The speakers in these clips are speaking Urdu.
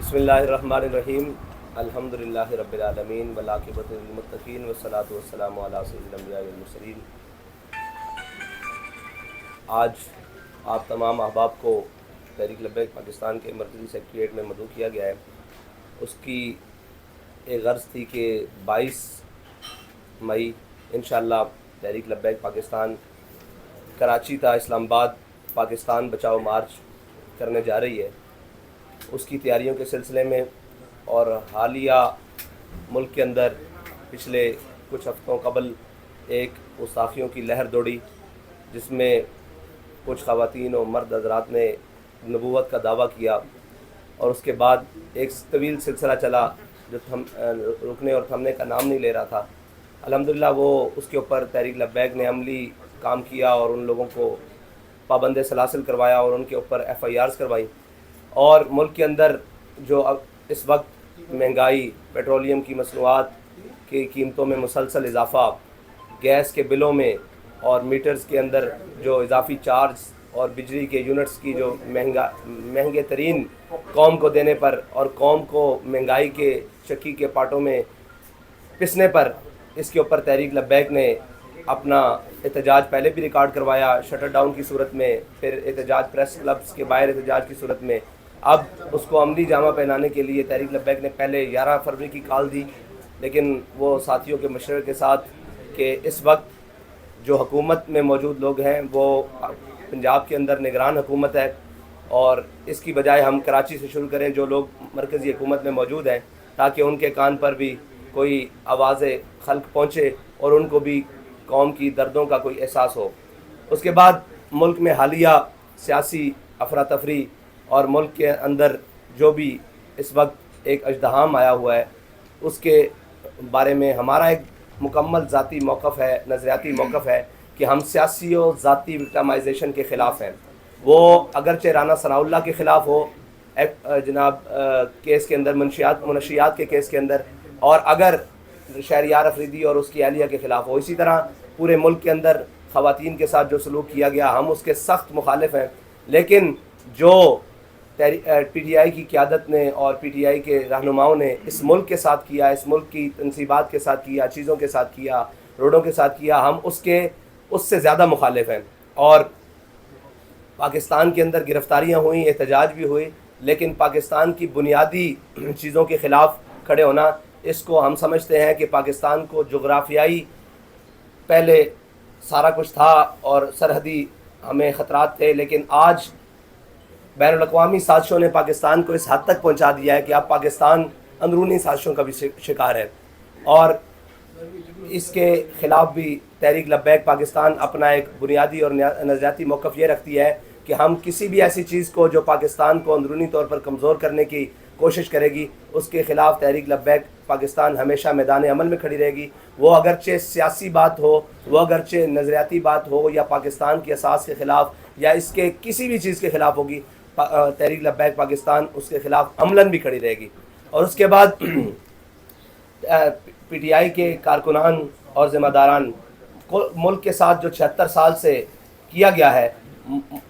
بسم اللہ الرحمن الرحیم الحمدللہ رب العالمین والعاقبۃ للمتقین والصلاۃ والسلام علی سید الانبیاء والمرسلین۔ آج آپ تمام احباب کو تحریک لبیک پاکستان کے مرکزی سیکریٹریٹ میں مدعو کیا گیا ہے۔ اس کی ایک غرض تھی کہ 22 مئی انشاءاللہ تحریک لبیک پاکستان کراچی تا اسلام آباد پاکستان بچاؤ مارچ کرنے جا رہی ہے۔ اس کی تیاریوں کے سلسلے میں اور حالیہ ملک کے اندر پچھلے کچھ ہفتوں قبل ایک گستاخیوں کی لہر دوڑی، جس میں کچھ خواتین و مرد حضرات نے نبوت کا دعویٰ کیا، اور اس کے بعد ایک طویل سلسلہ چلا جو رکنے اور تھمنے کا نام نہیں لے رہا تھا۔ الحمدللہ وہ اس کے اوپر تحریک لبیک نے عملی کام کیا اور ان لوگوں کو پابند سلاسل کروایا اور ان کے اوپر FIRs کروائی، اور ملک کے اندر جو اب اس وقت مہنگائی، پیٹرولیم کی مصنوعات کی قیمتوں میں مسلسل اضافہ، گیس کے بلوں میں اور میٹرز کے اندر جو اضافی چارج اور بجلی کے یونٹس کی جو مہنگے ترین قوم کو دینے پر اور قوم کو مہنگائی کے چکی کے پاٹوں میں پسنے پر، اس کے اوپر تحریک لبیک نے اپنا احتجاج پہلے بھی ریکارڈ کروایا شٹر ڈاؤن کی صورت میں، پھر احتجاج پریس کلبز کے باہر احتجاج کی صورت میں۔ اب اس کو عملی جامہ پہنانے کے لیے تحریک لبیک نے پہلے 11 فروری کی کال دی، لیکن وہ ساتھیوں کے مشورے کے ساتھ کہ اس وقت جو حکومت میں موجود لوگ ہیں وہ پنجاب کے اندر نگران حکومت ہے، اور اس کی بجائے ہم کراچی سے شروع کریں جو لوگ مرکزی حکومت میں موجود ہیں، تاکہ ان کے کان پر بھی کوئی آواز خلق پہنچے اور ان کو بھی قوم کی دردوں کا کوئی احساس ہو۔ اس کے بعد ملک میں حالیہ سیاسی افراتفری اور ملک کے اندر جو بھی اس وقت ایک اژدہام آیا ہوا ہے، اس کے بارے میں ہمارا ایک مکمل ذاتی موقف ہے، نظریاتی موقف ہے کہ ہم سیاسی و ذاتی وکٹمائزیشن کے خلاف ہیں۔ وہ اگرچہ رانا ثناء اللہ کے خلاف ہو جناب کیس کے اندر، منشیات کے کیس کے اندر، اور اگر شہریار افریدی اور اس کی اہلیہ کے خلاف ہو، اسی طرح پورے ملک کے اندر خواتین کے ساتھ جو سلوک کیا گیا ہم اس کے سخت مخالف ہیں۔ لیکن جو PTI کی قیادت نے اور PTI کے رہنماؤں نے اس ملک کے ساتھ کیا، اس ملک کی تنصیبات کے ساتھ کیا، چیزوں کے ساتھ کیا، روڈوں کے ساتھ کیا، ہم اس سے زیادہ مخالف ہیں۔ اور پاکستان کے اندر گرفتاریاں ہوئیں، احتجاج بھی ہوئی، لیکن پاکستان کی بنیادی چیزوں کے خلاف کھڑے ہونا، اس کو ہم سمجھتے ہیں کہ پاکستان کو جغرافیائی پہلے سارا کچھ تھا اور سرحدی ہمیں خطرات تھے، لیکن آج بین الاقوامی سازشوں نے پاکستان کو اس حد تک پہنچا دیا ہے کہ اب پاکستان اندرونی سازشوں کا بھی شکار ہے، اور اس کے خلاف بھی تحریک لبیک پاکستان اپنا ایک بنیادی اور نظریاتی موقف یہ رکھتی ہے کہ ہم کسی بھی ایسی چیز کو جو پاکستان کو اندرونی طور پر کمزور کرنے کی کوشش کرے گی، اس کے خلاف تحریک لبیک پاکستان ہمیشہ میدان عمل میں کھڑی رہے گی۔ وہ اگرچہ سیاسی بات ہو، وہ اگرچہ نظریاتی بات ہو، یا پاکستان کے اساس کے خلاف، یا اس کے کسی بھی چیز کے خلاف ہوگی، تحریک لبیک پاکستان اس کے خلاف عملاً بھی کھڑی رہے گی۔ اور اس کے بعد PTI کے کارکنان اور ذمہ داران کو ملک کے ساتھ جو 76 سال سے کیا گیا ہے،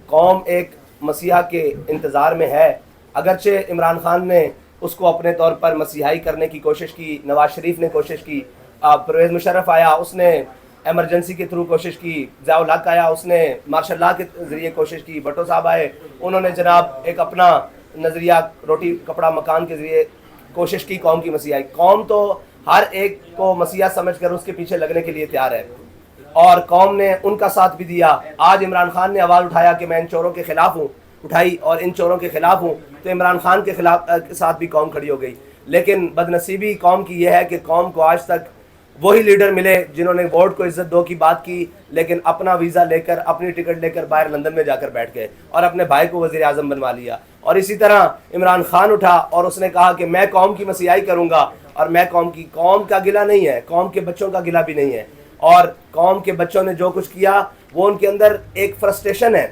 قوم ایک مسیحا کے انتظار میں ہے۔ اگرچہ عمران خان نے اس کو اپنے طور پر مسیحائی کرنے کی کوشش کی، نواز شریف نے کوشش کی، پرویز مشرف آیا اس نے ایمرجنسی کے تھرو کوشش کی، ضیاء الحق آیا اس نے مارشل لا کے ذریعے کوشش کی، بھٹو صاحب آئے انہوں نے جناب ایک اپنا نظریہ روٹی کپڑا مکان کے ذریعے کوشش کی قوم کی مسیحائی۔ قوم تو ہر ایک کو مسیحا سمجھ کر اس کے پیچھے لگنے کے لیے تیار ہے، اور قوم نے ان کا ساتھ بھی دیا۔ آج عمران خان نے آواز اٹھایا کہ میں ان چوروں کے خلاف ہوں، اٹھائی اور ان چوروں کے خلاف ہوں، تو عمران خان کے ساتھ بھی قوم کھڑی ہو گئی۔ لیکن بدنصیبی قوم کی یہ ہے کہ قوم کو آج تک وہی لیڈر ملے جنہوں نے ووٹ کو عزت دو کی بات کی، لیکن اپنا ویزا لے کر، اپنی ٹکٹ لے کر باہر لندن میں جا کر بیٹھ گئے اور اپنے بھائی کو وزیر اعظم بنوا لیا۔ اور اسی طرح عمران خان اٹھا اور اس نے کہا کہ میں قوم کی مسیحائی کروں گا، اور میں قوم کا گلہ نہیں ہے، قوم کے بچوں کا گلہ بھی نہیں ہے، اور قوم کے بچوں نے جو کچھ کیا وہ ان کے اندر ایک فرسٹریشن ہے،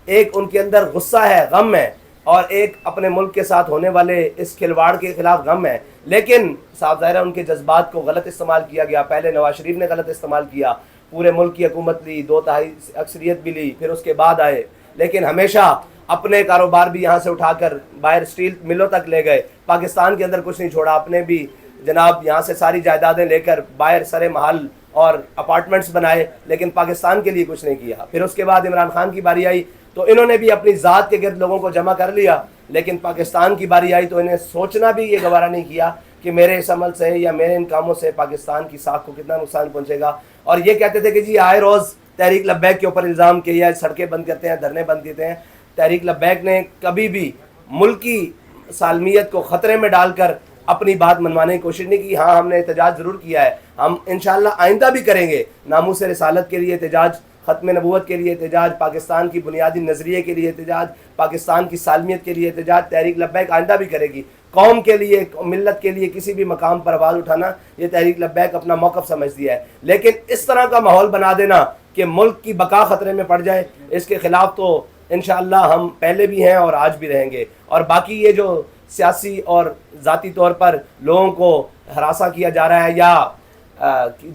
ایک ان کے اندر غصہ ہے، غم ہے، اور ایک اپنے ملک کے ساتھ ہونے والے اس کھلواڑ کے خلاف غم ہے۔ لیکن صاحب ظاہرہ ان کے جذبات کو غلط استعمال کیا گیا۔ پہلے نواز شریف نے غلط استعمال کیا، پورے ملک کی حکومت لی، 2/3 اکثریت بھی لی، پھر اس کے بعد آئے، لیکن ہمیشہ اپنے کاروبار بھی یہاں سے اٹھا کر باہر اسٹیل ملوں تک لے گئے, پاکستان کے اندر کچھ نہیں چھوڑا. اپنے بھی جناب یہاں سے ساری جائیدادیں لے کر باہر سرے محل اور اپارٹمنٹس بنائے, لیکن پاکستان کے لیے کچھ نہیں کیا. پھر اس کے بعد عمران خان کی باری آئی تو انہوں نے بھی اپنی ذات کے گرد لوگوں کو جمع کر لیا, لیکن پاکستان کی باری آئی تو انہیں سوچنا بھی یہ گوارا نہیں کیا کہ میرے اس عمل سے یا میرے ان کاموں سے پاکستان کی ساکھ کو کتنا نقصان پہنچے گا. اور یہ کہتے تھے کہ جی آئے روز تحریک لبیک کے اوپر الزام کیا, سڑکیں بند کرتے ہیں, دھرنے بند کرتے ہیں. تحریک لبیک نے کبھی بھی ملک کی سالمیت کو خطرے میں ڈال کر اپنی بات منوانے کی کوشش نہیں کی. ہاں ہم نے احتجاج ضرور کیا ہے, ہم انشاءاللہ آئندہ بھی کریں گے. ناموس رسالت کے لیے احتجاج, ختم نبوت کے لیے احتجاج, پاکستان کی بنیادی نظریے کے لیے احتجاج, پاکستان کی سالمیت کے لیے احتجاج تحریک لبیک آئندہ بھی کرے گی. قوم کے لیے, ملت کے لیے کسی بھی مقام پر آواز اٹھانا یہ تحریک لبیک اپنا موقف سمجھتی ہے. لیکن اس طرح کا ماحول بنا دینا کہ ملک کی بقا خطرے میں پڑ جائے, اس کے خلاف تو انشاءاللہ ہم پہلے بھی ہیں اور آج بھی رہیں گے. اور باقی یہ جو سیاسی اور ذاتی طور پر لوگوں کو ہراساں کیا جا رہا ہے, یا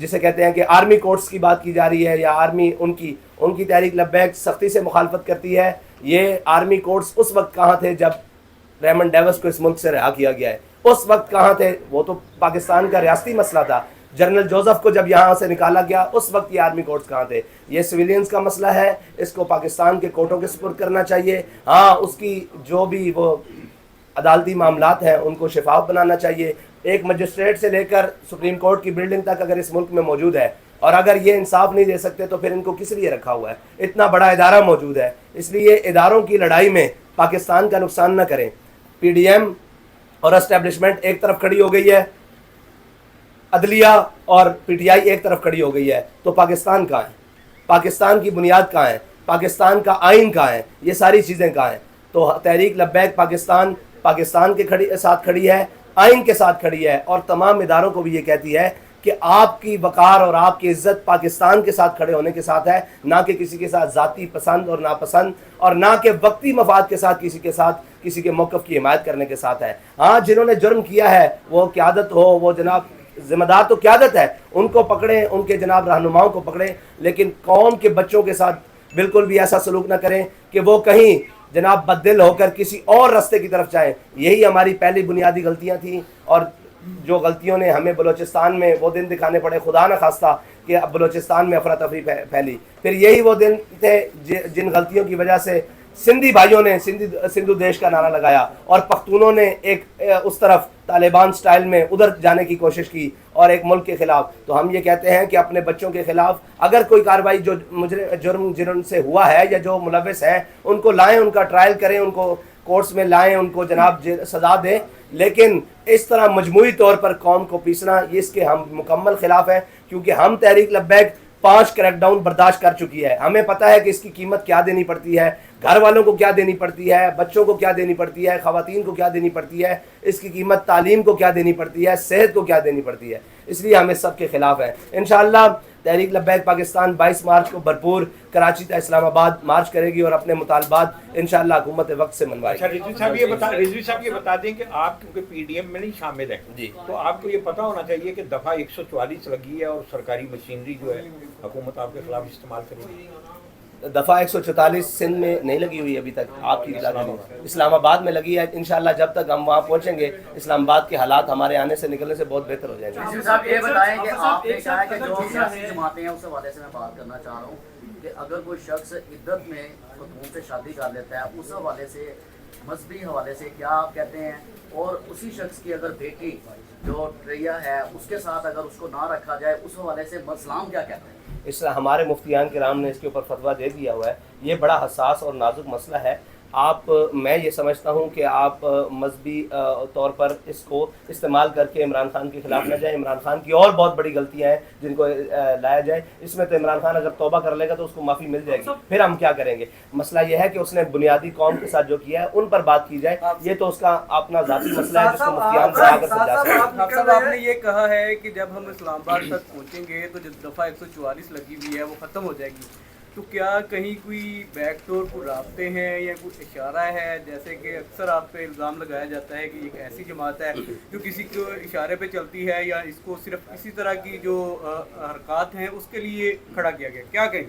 جسے کہتے ہیں کہ آرمی کورٹس کی بات کی جا رہی ہے, یا آرمی ان کی تحریک لبیک سختی سے مخالفت کرتی ہے. یہ آرمی کورٹس اس وقت کہاں تھے جب ریمنڈ ڈیوس کو اس ملک سے رہا کیا گیا ہے؟ اس وقت کہاں تھے؟ وہ تو پاکستان کا ریاستی مسئلہ تھا. جنرل جوزف کو جب یہاں سے نکالا گیا اس وقت یہ آرمی کورٹس کہاں تھے؟ یہ سویلینز کا مسئلہ ہے, اس کو پاکستان کے کورٹوں کے سپرد کرنا چاہیے. ہاں اس کی جو بھی وہ عدالتی معاملات ہیں ان کو شفاف بنانا چاہیے. ایک مجسٹریٹ سے لے کر سپریم کورٹ کی بلڈنگ تک اگر اس ملک میں موجود ہے, اور اگر یہ انصاف نہیں دے سکتے تو پھر ان کو کس لیے رکھا ہوا ہے؟ اتنا بڑا ادارہ موجود ہے. اس لیے اداروں کی لڑائی میں پاکستان کا نقصان نہ کریں. پی ڈی ایم اور اسٹیبلشمنٹ ایک طرف کھڑی ہو گئی ہے, عدلیہ اور پی ٹی آئی ایک طرف کھڑی ہو گئی ہے, تو پاکستان کہاں ہے؟ پاکستان کی بنیاد کہاں ہے؟ پاکستان کا آئین کہاں ہے؟ یہ ساری چیزیں کہاں ہیں؟ تو تحریک لبیک پاکستان کے ساتھ کھڑی ہے, آئین کے ساتھ کھڑی ہے, اور تمام اداروں کو بھی یہ کہتی ہے کہ آپ کی وقار اور آپ کی عزت پاکستان کے ساتھ کھڑے ہونے کے ساتھ ہے, نہ کہ کسی کے ساتھ ذاتی پسند اور ناپسند, اور نہ کہ وقتی مفاد کے ساتھ کسی کے موقف کی حمایت کرنے کے ساتھ ہے. ہاں جنہوں نے جرم کیا ہے وہ قیادت ہو, وہ جناب ذمہ دار تو قیادت ہے, ان کو پکڑیں, ان کے جناب رہنماؤں کو پکڑیں, لیکن قوم کے بچوں کے ساتھ بالکل بھی ایسا سلوک نہ کریں کہ وہ کہیں جناب بددل ہو کر کسی اور راستے کی طرف جائیں. یہی ہماری پہلی بنیادی غلطیاں تھیں, اور جو غلطیوں نے ہمیں بلوچستان میں وہ دن دکھانے پڑے, خدا نہ خواستہ کہ اب بلوچستان میں افراتفری پھیلی. پھر یہی وہ دن تھے جن غلطیوں کی وجہ سے سندھی بھائیوں نے سندھو دیش کا نعرہ لگایا, اور پختونوں نے ایک اس طرف طالبان سٹائل میں ادھر جانے کی کوشش کی, اور ایک ملک کے خلاف. تو ہم یہ کہتے ہیں کہ اپنے بچوں کے خلاف اگر کوئی کارروائی جو جرم جن سے ہوا ہے یا جو ملوث ہیں ان کو لائیں, ان کا ٹرائل کریں, ان کو کورٹس میں لائیں, ان کو جناب سزا دیں, لیکن اس طرح مجموعی طور پر قوم کو پیسنا, یہ اس کے ہم مکمل خلاف ہیں. کیونکہ ہم تحریک لبیک 5 کریک ڈاؤن برداشت کر چکی ہے, ہمیں پتہ ہے کہ اس کی قیمت کیا دینی پڑتی ہے, گھر والوں کو کیا دینی پڑتی ہے, بچوں کو کیا دینی پڑتی ہے, خواتین کو کیا دینی پڑتی ہے, اس کی قیمت تعلیم کو کیا دینی پڑتی ہے, صحت کو کیا دینی پڑتی ہے. اس لیے ہمیں سب کے خلاف ہے. انشاءاللہ تحریک لبیک پاکستان 22 مارچ کو بھرپور کراچی تا اسلام آباد مارچ کرے گی, اور اپنے مطالبات انشاءاللہ حکومت وقت سے منوائے گی. رضوی صاحب یہ بتا دیں کہ آپ کیونکہ پی ڈی ایم میں نہیں شامل ہیں, جی, تو آپ کو یہ پتہ ہونا چاہیے کہ دفعہ 144 لگی ہے اور سرکاری مشینری جو ہے حکومت آپ کے خلاف استعمال کرے گی. دفعہ 144 سندھ میں نہیں لگی ہوئی ابھی تک, آپ کی اسلام آباد میں لگی ہے. انشاءاللہ جب تک ہم وہاں پہنچیں گے اسلام آباد کے حالات ہمارے آنے سے نکلنے سے بہت بہتر ہو جائیں گے. صاحب یہ بتائیں کہ آپ نے کہا کہ جو سیاسی جماعتیں ہیں اس حوالے سے میں بات کرنا چاہ رہا ہوں کہ اگر کوئی شخص عدت میں خاتون سے شادی کر لیتا ہے, اس حوالے سے مذہبی حوالے سے کیا آپ کہتے ہیں, اور اسی شخص کی اگر بیٹی جو ٹریا ہے اس کے ساتھ اگر اس کو نہ رکھا جائے, اس حوالے سے اسلام کیا کہتے ہیں؟ اس طرح ہمارے مفتیان کرام نے اس کے اوپر فتویٰ دے دیا ہوا ہے. یہ بڑا حساس اور نازک مسئلہ ہے. میں یہ سمجھتا ہوں کہ آپ مذہبی طور پر اس کو استعمال کر کے عمران خان کے خلاف نہ جائیں. عمران خان کی اور بہت بڑی غلطیاں ہیں جن کو لایا جائے. اس میں تو عمران خان اگر توبہ کر لے گا تو اس کو معافی مل جائے گی, پھر ہم کیا کریں گے. مسئلہ یہ ہے کہ اس نے بنیادی قوم کے ساتھ جو کیا ہے ان پر بات کی جائے. یہ تو اس کا اپنا ذاتی مسئلہ ہے جس کو مفتیان سے آگر سمجھا سکتے ہیں. ڈاکٹر صاحب آپ نے یہ کہا ہے کہ جب ہم اسلام آباد تک پہنچیں گے تو جو دفعہ 144 لگی ہوئی ہے وہ ختم ہو جائے گی, تو کیا کہیں کوئی بیک ڈور کو رابطے ہیں یا کوئی اشارہ ہے؟ جیسے کہ اکثر آپ پہ الزام لگایا جاتا ہے کہ ایک ایسی جماعت ہے جو کسی کو اشارے پہ چلتی ہے, یا اس کو صرف اسی طرح کی جو حرکات ہیں اس کے لیے کھڑا کیا گیا, کیا کہیں؟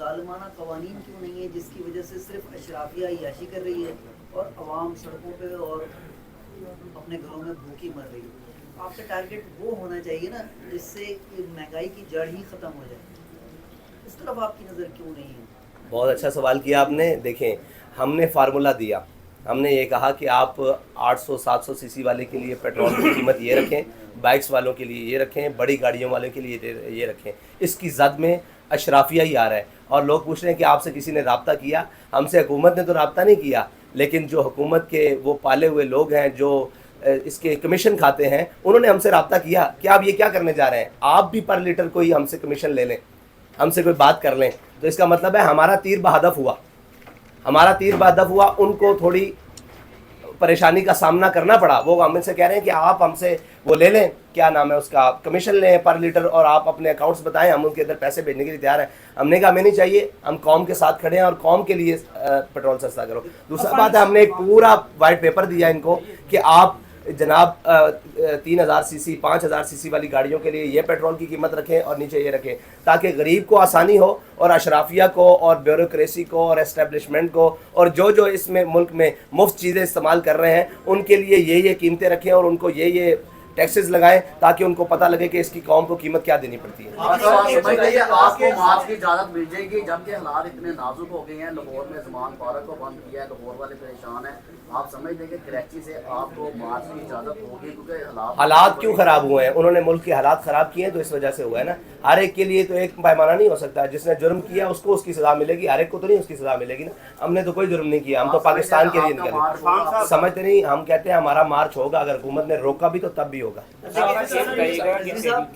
ظالمانہ قوانین کیوں نہیں ہے جس کی وجہ سے صرف اشرافیہ عیاشی کر رہی ہے اور عوام سڑکوں پہ اور اپنے گھروں میں بھوکی مر رہی ہے؟ آپ کا ٹارگیٹ وہ ہونا چاہیے نا جس سے مہنگائی کی جڑ ہی ختم ہو جائے. اس طرف آپ کی نظر کیوں نہیں ہے؟ بہت اچھا سوال کیا آپ نے. دیکھیں ہم نے فارمولہ دیا, ہم نے یہ کہا کہ آپ 800-700 سی سی والے کے لیے پیٹرول کی قیمت یہ رکھیں, بائکس والوں کے لیے یہ رکھیں, بڑی گاڑیوں والوں کے لیے یہ رکھیں. اس کی زد میں اشرافیہ ہی آ رہا ہے. اور لوگ پوچھ رہے ہیں کہ آپ سے کسی نے رابطہ کیا؟ ہم سے حکومت نے تو رابطہ نہیں کیا, لیکن جو حکومت کے وہ پالے ہوئے لوگ ہیں جو اس کے کمیشن کھاتے ہیں, انہوں نے ہم سے رابطہ کیا کہ آپ یہ کیا کرنے جا رہے ہیں, آپ بھی پر لیٹر کوئی ہم سے کمیشن لے لیں, ہم سے کوئی بات کر لیں. تو اس کا مطلب ہے ہمارا تیر بہدف ہوا, ہمارا تیر بہدف ہوا. ان کو تھوڑی پریشانی کا سامنا کرنا پڑا. وہ ہم سے کہہ رہے ہیں کہ آپ ہم سے وہ لے لیں, کیا نام ہے اس کا, کمیشن لیں پر لیٹر, اور آپ اپنے اکاؤنٹس بتائیں, ہم ان کے اندر پیسے بھیجنے کے لیے تیار ہیں. ہم نے کہا ہمیں نہیں چاہیے, ہم قوم کے ساتھ کھڑے ہیں اور قوم کے لیے پیٹرول سستا کرو. دوسرا بات ہے, ہم نے ایک پورا وائٹ پیپر دیا ان کو کہ آپ جناب 3000 سی سی 5000 سی سی والی گاڑیوں کے لیے یہ پیٹرول کی قیمت رکھیں اور نیچے یہ رکھیں, تاکہ غریب کو آسانی ہو اور اشرافیہ کو اور بیوروکریسی کو اور اسٹیبلشمنٹ کو اور جو اس میں ملک میں مفت چیزیں استعمال کر رہے ہیں ان کے لیے یہ قیمتیں رکھیں اور ان کو یہ ٹیکسز لگائیں, تاکہ ان کو پتہ لگے کہ اس کی قوم کو قیمت کیا دینی پڑتی ہے. آپ کو مارچ کی اجازت مل جائے گی جبکہ حالات اتنے نازک ہو گئے ہیں. لاہور میں زمان پارک کو بند کیا ہے, لاہور والے پریشان ہیں. آپ سمجھتے ہیں کہ کراچی سے آپ کو مارچ کی اجازت ہوگی کیونکہ حالات کیوں خراب ہوئے ہیں؟ انہوں نے ملک کے حالات خراب کیے ہیں تو اس وجہ سے ہوا ہے نا. ہر ایک کے لیے تو ایک پیمانہ نہیں ہو سکتا. جس نے جرم کیا اس کو اس کی سزا ملے گی, ہر ایک کو تو نہیں اس کی سزا ملے گی نا. ہم نے تو کوئی جرم نہیں کیا, ہم تو پاکستان کے لیے نکلے. سمجھتے نہیں, ہم کہتے ہیں ہمارا مارچ ہوگا, اگر حکومت نے روکا بھی تو تب بھی ہوگا.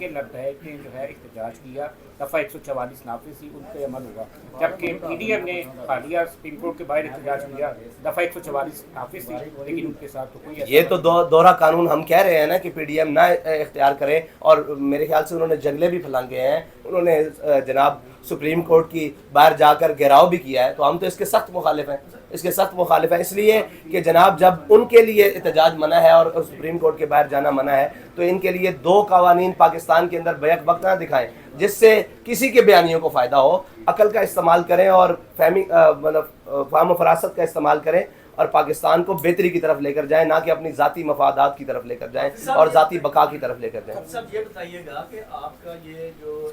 لگتا ہے کہ جو ہے احتجاج کیا دفعہ 144 نافذ تھی, ان پہ عمل ہوگا, جبکہ پی ڈی ایم نے حالیہ سپریم کورٹ کے باہر احتجاج کیا دفعہ 144 نافذ تھی, لیکن ان کے ساتھ تو کوئی یہ تو دورہ قانون ہم کہہ رہے ہیں نا کہ پی ڈی ایم نہ اختیار کرے, اور میرے خیال سے انہوں نے جنگلے بھی پھلانگے ہیں, انہوں نے جناب سپریم کورٹ کی باہر جا کر گھیراؤ بھی کیا ہے. تو ہم تو اس کے سخت مخالف ہیں, اس کے سخت مخالف ہیں, اس لیے کہ جناب جب ان کے لیے احتجاج منع ہے اور سپریم کورٹ کے باہر جانا منع ہے, تو ان کے لیے دو قوانین پاکستان کے اندر بیک وقت نہ دکھائیں جس سے کسی کے بیانیوں کو فائدہ ہو. عقل کا استعمال کریں اور فہم و فراست کا استعمال کریں اور پاکستان کو بہتری کی طرف لے کر جائیں, نہ کہ اپنی ذاتی مفادات کی طرف لے کر جائیں اور ذاتی بقا کی طرف لے کر جائیں. سب یہ بتائیے گا کہ آپ کا یہ جو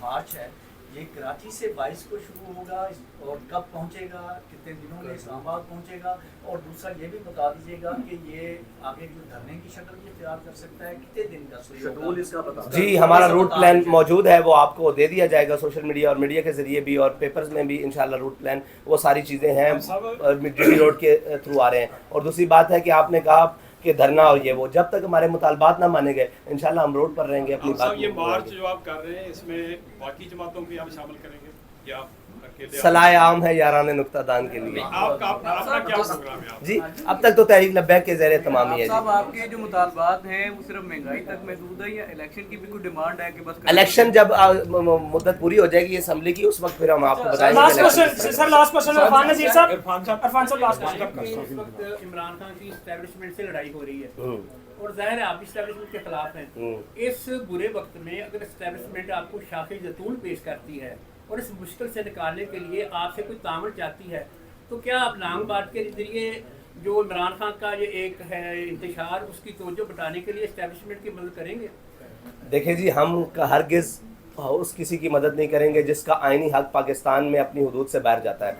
مارچ ہے یہ کراچی سے 22 کو شروع ہوگا اور کب پہنچے گا, کتنے دنوں میں اسلام آباد پہنچے گا, اور دوسرا یہ بھی بتا دیجیے گا کہ یہ آگے جو دھرنے کی شکل بھی اختیار کر سکتا ہے, کتنے دن کا شیڈول اس کا بتا. جی ہمارا روٹ پلان موجود ہے, وہ آپ کو دے دیا جائے گا سوشل میڈیا اور میڈیا کے ذریعے بھی, اور پیپرز میں بھی انشاءاللہ روٹ پلان وہ ساری چیزیں ہیں جی روڈ کے تھرو آ رہے ہیں. اور دوسری بات ہے کہ آپ نے کہا کہ دھرنا اور یہ وہ, جب تک ہمارے مطالبات نہ مانے گئے انشاءاللہ ہم روڈ پر رہیں گے. اپنی بات یہ مارچ جو آپ کر رہے ہیں اس میں باقی جماعتوں بھی آپ شامل کریں گے یا صلاح عام ہے یاران نقطہ دان کے لیے؟ آپ کا اپنا کیا پروگرام ہے؟ جی اب تک تو تحریک لبیک کے زیر تمامی ہے. صاحب آپ کے جو مطالبات ہیں وہ صرف مہنگائی تک محدود ہے یا الیکشن کی بھی کوئی ڈیمانڈ ہے کہ بس الیکشن جب مدت پوری ہو جائے گی اسمبلی کی, اس وقت پھر ہم آپ کو بتائیں گے. Sir last question Irfan Nazir صاحب. عرفان صاحب لاسٹ کوسچن. اس وقت عمران خان کی اسٹیبلشمنٹ سے لڑائی ہو رہی ہے اور ظاہر ہے آپ بھی اسٹیبلشمنٹ کے خلاف ہیں. اس برے وقت میں اگر اسٹیبلشمنٹ آپ کو شاخ زیتون پیش کرتی ہے اور اس مشکل سے نکالنے کے لیے آپ سے کوئی تعاون چاہتی ہے, تو کیا آپ لانگ مارچ کے ذریعے جو عمران خان کا یہ ایک ہے انتشار, اس کی توجہ بٹانے کے لیے اسٹیبلشمنٹ کی مدد کریں گے؟ دیکھیں جی, ہم ہرگز اس کسی کی مدد نہیں کریں گے جس کا آئینی حق پاکستان میں اپنی حدود سے باہر جاتا ہے.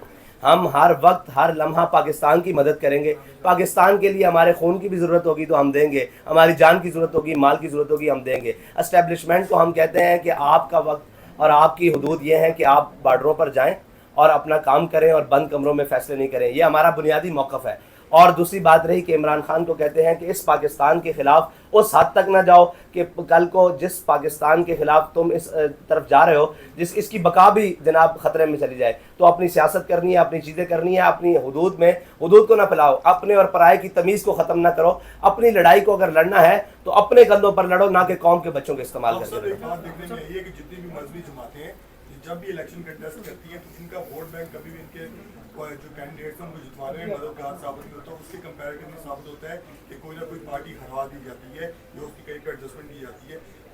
ہم ہر وقت ہر لمحہ پاکستان کی مدد کریں گے. پاکستان کے لیے ہمارے خون کی بھی ضرورت ہوگی تو ہم دیں گے, ہماری جان کی ضرورت ہوگی, مال کی ضرورت ہوگی, ہم دیں گے. اسٹیبلشمنٹ کو ہم کہتے ہیں کہ آپ کا وقت اور آپ کی حدود یہ ہے کہ آپ بارڈروں پر جائیں اور اپنا کام کریں اور بند کمروں میں فیصلے نہیں کریں. یہ ہمارا بنیادی موقف ہے. اور دوسری بات رہی کہ عمران خان کو کہتے ہیں کہ اس پاکستان کے خلاف اس حد تک نہ جاؤ کہ کل کو جس پاکستان کے خلاف تم اس طرف جا رہے ہو اس کی بقا بھی جناب خطرے میں چلی جائے. تو اپنی سیاست کرنی ہے, اپنی چیزیں کرنی ہے, اپنی حدود کو نہ پھیلاؤ, اپنے اور پرائے کی تمیز کو ختم نہ کرو. اپنی لڑائی کو اگر لڑنا ہے تو اپنے کندھوں پر لڑو, نہ کہ قوم کے بچوں کے استعمال کر کے. جتنی بھی مذہبی جماعتیں ہیں جب بھی الیکشن کنٹیسٹ کرتی ہیں تو ان کا ووٹ بینک کبھی بھی ان کے جو کینڈیڈیٹس ہیں ان کو جتوانے میں مددگار ثابت نہیں ہوتا. اس کے کمپیریٹیولی ثابت ہوتا ہے کہ کوئی نہ کوئی پارٹی ہروا دی جاتی ہے یا اس کی کہیں پہ ایڈجسٹمنٹ کی جاتی ہے.